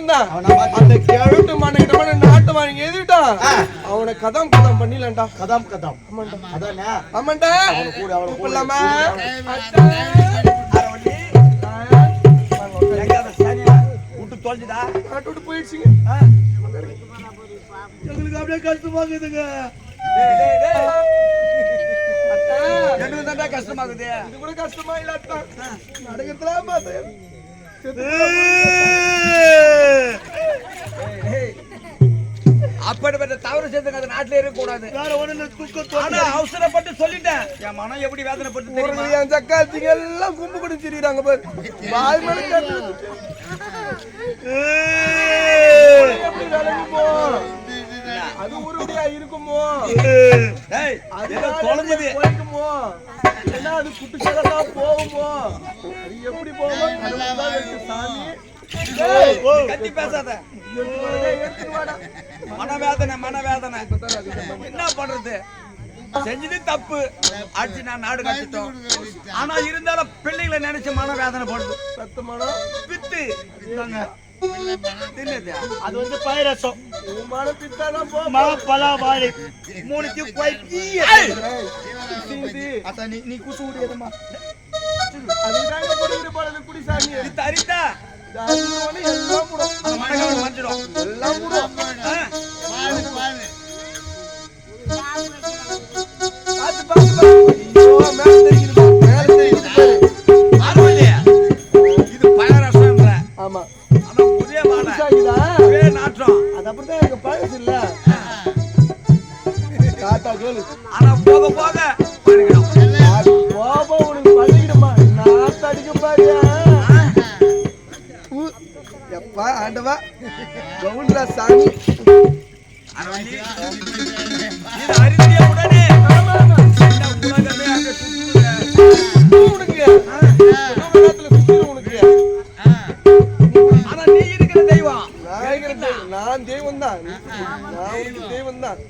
வந்தான். அந்த கேட்டு மண்ணிட்ட நாட்டு வாங்கி எழுதிட்டான். அவனை கதம் கதம் பண்ணிலண்டா. கதம் கதம் அதானே ஆமாண்டா. கூப்பிடலாமா? விட்டு தொலைஞ்சுடா. விட்டு போயிடுச்சுங்க. எங்களுக்கு அப்படியே கஷ்டமாக்குதுங்க. எங்களுக்கு தான் கஷ்டமாக்குது. இது கூட கஷ்டமா இல்லாட்டா நடக்கிறதுல அப்படிப்பட்ட தவறு செய்து அந்த நாட்டில இருக்கக்கூடாது. அவசரப்பட்டு சொல்லிட்டேன். என் மனம் எப்படி வேதனைப்பட்டு என் சக்காத்திங்க எல்லாம் கும்பு கொண்டு திரியிறாங்க பாரு. வாய் மேல அது உருப்படியா இருக்குமோ? தொலைஞ்சது போய்க்குமோ? ஏன்னா அது குட்டு சலதா போகுமோ? அது எப்படி போகும்? சாமி கத்தி பேசாத. மனவேதனை மனவேதனை. என்ன பண்றது? செஞ்சது தப்பு. ஆட்சி நான் நாடு கட்டிட்டோம். ஆனா இருந்தாலும் பிள்ளைகளை நினைச்சு மனவேதனை படுது. சத்து மனம் பித்து அது வந்து பயிரசம் மூணுத்தையும் நீ குசு முடியாதம்மா. குடிசாமி தரித்தா எல்லாம் மறைஞ்சிடும். எல்லாம் இது பயிரசம். ஆமா நாற்றம். அது அப்படிதான் எனக்கு பழசு இல்ல. காத்தா கேளு. ஆனா போக போக போக உனக்கு பழகிடுமா? நாத்து அடிக்க பாரு. எப்பா ஆண்டவா கவுண்டரா சாமி. அறிந்திய உடனே நான் தெய்வம் தான். நான் தெய்வம் தான்.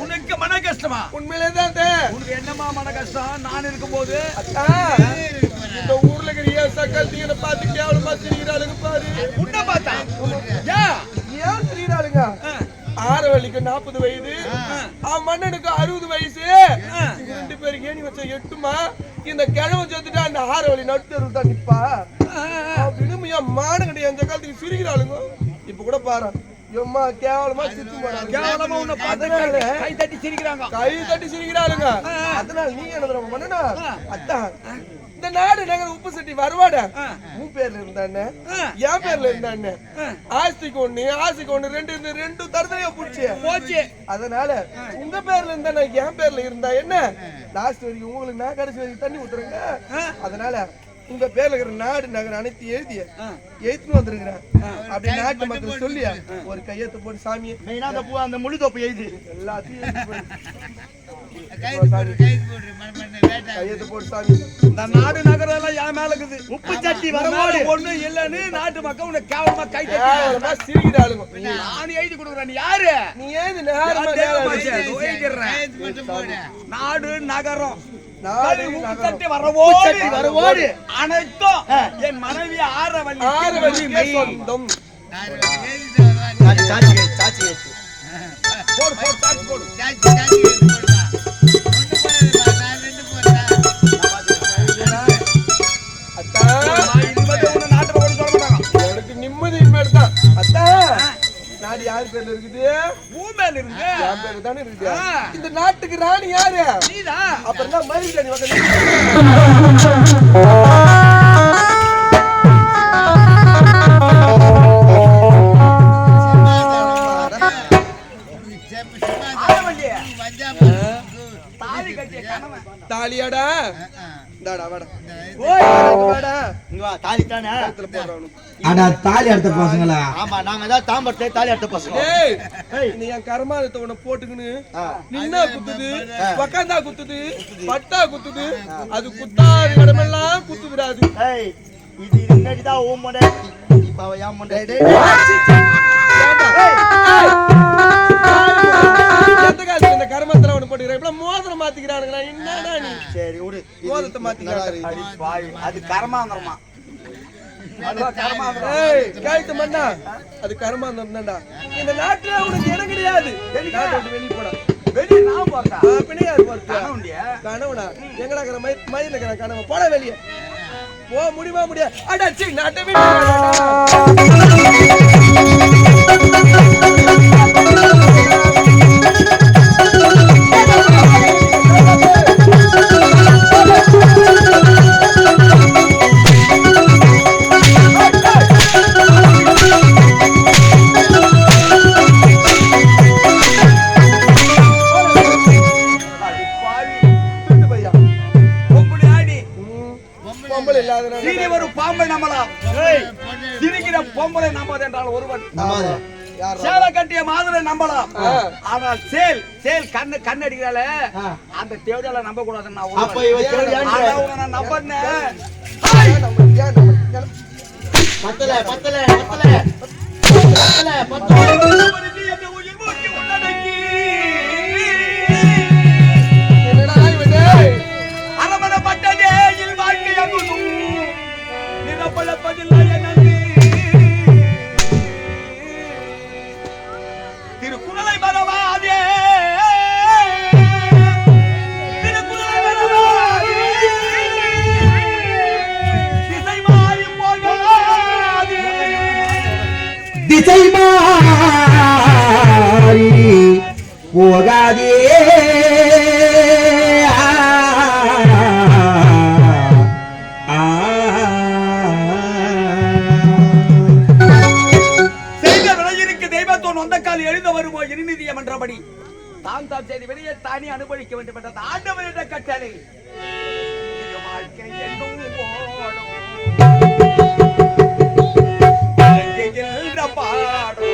உனக்கு மன கஷ்டமா? உண்மையிலேதான் உனக்கு என்னமா மன கஷ்டம்? நான் இருக்கும் போது இந்த ஊர்ல இருக்கிற சக்கல் தீன பார்த்து கேவலமா திரிகிறாளுங்க பாரு. உன்னை பார்த்தா ஏன் திரிகிறாளுங்க? ஆரவள்ளிக்கு 40 வயது, மன்னனுக்கு 60 வயசு. ரெண்டு பேருக்கு ஏணி வச்ச 8மா. இந்த கிழமை சேர்த்துட்டா அந்த ஆரவள்ளி நடுத்தருள் தான் நிப்பா. விடுமையா மானங்கடி எந்த காலத்துக்கு சிரிக்கிறாளுங்க. இப்ப கூட பாரு எம்மா கேவலமா சிரிச்சு போறாங்க. கேவலமா உன்னை பார்த்து கை தட்டி சிரிக்கிறாங்க. கை தட்டி சிரிக்கிறாளுங்க. அதனால நீ என்ன பண்ணனா? அத்தான் இந்த நாடு நகர் உப்பு சட்டி வருவாட உன் பேர்ல இருந்தானே என் பேர்ல இருந்தானே ஆஸ்திக்கு ஒண்ணு ரெண்டு தரத்தையா போச்சு. அதனால உங்க பேர்ல இருந்தா என் பேர்ல இருந்தா என்ன? லாஸ்ட் வரைக்கும் உங்களுக்கு நான் கடைசி வரைக்கும் தண்ணி ஊத்துறேங்க. அதனால உங்க பேர்ல இருக்கிற நாடு நகர் அனைத்து எழுத்துன்னு வந்திருக்கிறேன். அப்படி நாட்டு மக்கள் சொல்லி ஒரு கையெழுத்து போட்டு சாமி அந்த முழு தோப்பு எழுதி எல்லாத்தையும் கையெழுத்து போட்டு சாமி. இந்த நாடு நகரம் எல்லாம் என் மேல இருக்குது. உப்பு சட்டி வரமாடு ஒண்ணு இல்லன்னு நாட்டு மக்கள் உன்னை கேவலமா கை தட்டி சிரிக்கிறாளுங்க. நான் எழுதி கொடுக்குறேன். நீ யாரு? நீ ஏது நாடு நகரம் நாடு உப்புச்சட்டி வரவோடு வரவோடு அனைத்தும் என் மனைவி ஆரவல்லி ஆரவல்லிக்கே சொந்தம். சாட்சி போடு போடு சாட்சி போடு அத்தா, உன்னை நாட்டுல ஓடி சொல்ல மாட்டாங்க எனக்கு நிம்மதி இனிமேல் தான். அத்தா, நாடு யாரு பேர்ல இருக்குது? பூமேல இருக்கு என் பேரு தானே இருக்குது. இந்த நாட்டுக்கு ராணி யாரு? நீதான் அப்புறம் தான் மயில்கனி வந்து ஆரவல்லி தாலி கட்டிய கணவன் தாலியாடா இந்தாடா வாடா ஓய் வாடா இங்க வா தாலி தானே கழுத்துல போடுறவனு. ஆனா தாலி அடுத்த பசங்களா ஆமா நாங்க தான் தாம்பரத்தை தாலி எடுத்த பசங்க ஏய் நீ என் கர்மாதத்தை உன்னை போட்டுக்கின்னு நின்னா குத்துது உக்காந்தா குத்துது பட்டா குத்துது அது குத்தாத இடமெல்லாம் குத்துவிடாது. ஏய் இது முன்னாடி தான் ஓ முறை இப்ப அவ ஏன் முறை எந்த காலத்துல இந்த கர்மத்துல அவனை போட்டுக்கிறேன் இப்ப மோதிரம் மாத்திக்கிறானுங்களா என்னடா நீ சரி விடு மோதிரத்தை மாத்திக்கிறான். அடி பாவி அது கர்மாந்திரமா ஏய் கழுத்து மண்ணா அது கர்மாந்தம் தான்டா. இந்த நாட்டுல உனக்கு இடம் கிடையாது. நாட்டை விட்டு வெளிய போடா. வெளிய நான் போறதா பிணையார் போறது கணவன்டியா கனவுடா எங்கடா இருக்கிற மயில இருக்கிற கனவு போட வெளியே போ முடியுமா முடியாது அடாச்சி நாட்டை விட்டு பொம்பளை இல்லாத சீனி ஒரு பாம்பை நம்பலாம் சிரிக்கிற பொம்பளை நம்பாது என்றால் ஒருவன் சேலை கட்டிய மாதிரி நம்பலாம் ஆனால் சேல் கண்ணு அடிக்கிறாளே அந்த தேவதையால நம்ப கூடாதுன்னு நான் அப்ப இவ தேவதையான்ற நான் நம்புறேன் பத்தல பத்தல பத்தல பத்தல பத்தல அரமணப்பட்டதே என் வாழ்க்கையாகும் நிரப்பளப்பதில்லை நன்றி திருக்குறளை மறவாதே திருக்குறளை மறவாதே திசை மாறி போகாதே திசை மாறி போகாதே எழுத வருமோ இருநிதியம் என்றபடி தான் தான் செய்தி வெளியே தானே அனுபவிக்க வேண்டும் என்ற ஆண்டவனிட கட்டளை வாழ்க்கை என்னும் பாடும்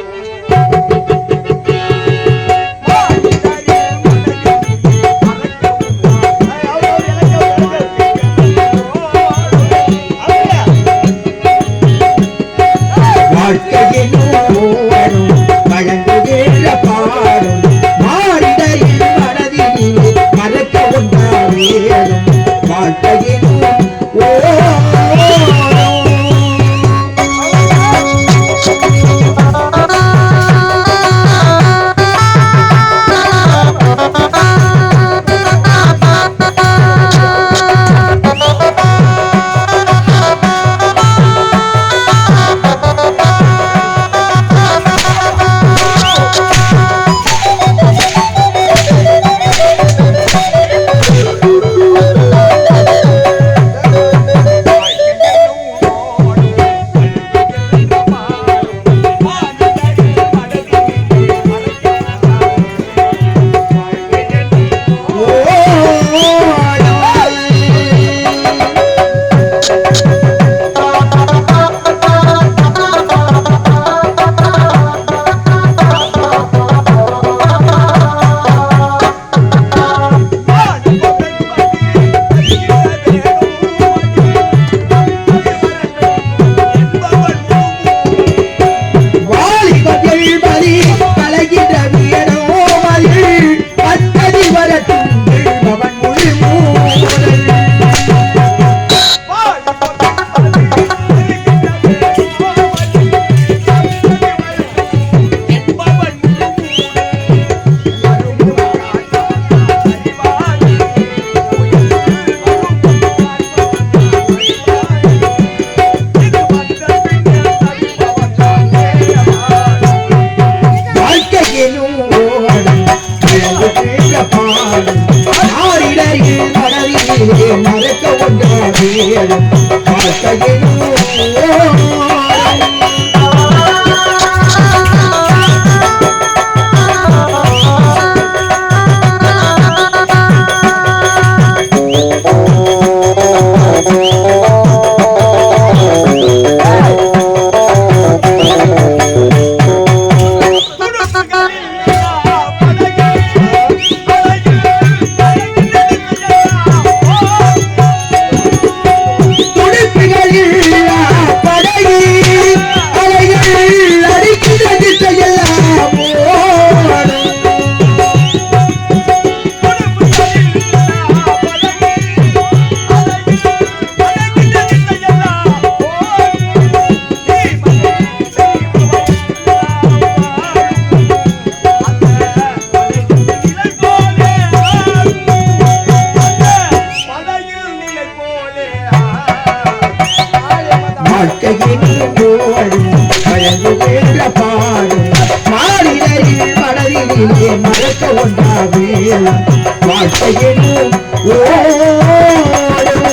போடும் வழங்குகின்ற பாடும் மாறிலையில் மனதிலே மறக்க ஒன்றா வேளம் வாழ்க்கையிலும் ஓடும்.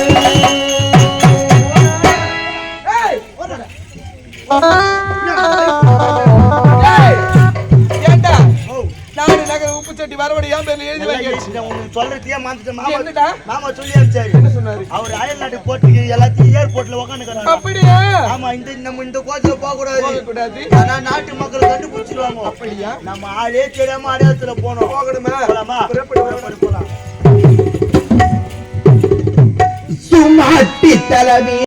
ஏண்டா நாடு நகர உப்பு சட்டி வரவடை என் பேர்ல எழுதி வைக்க சொல்றதையே மாத்திட்டேன் மாமா. என்னடா மாமா சொல்லி அனுப்பிச்சாரு. என்ன சொன்னாரு அவர் அயல் நாட்டு போட்டு எல்லாத்தையும் ஏர்போர்ட்ல உட்காந்துக்கிறாங்க. அப்படியா ஆமா, நம்ம இந்த கோச்சில போக கூடாது. கூடாது ஆனா நாட்டு மக்கள் கண்டுபிடிச்சிருவாங்க. அப்படியா நம்ம ஆளே தெரியாம அடையாளத்துல போனோம். போகணுமா போலாமா? போலாம். சுமாட்டி தலைவி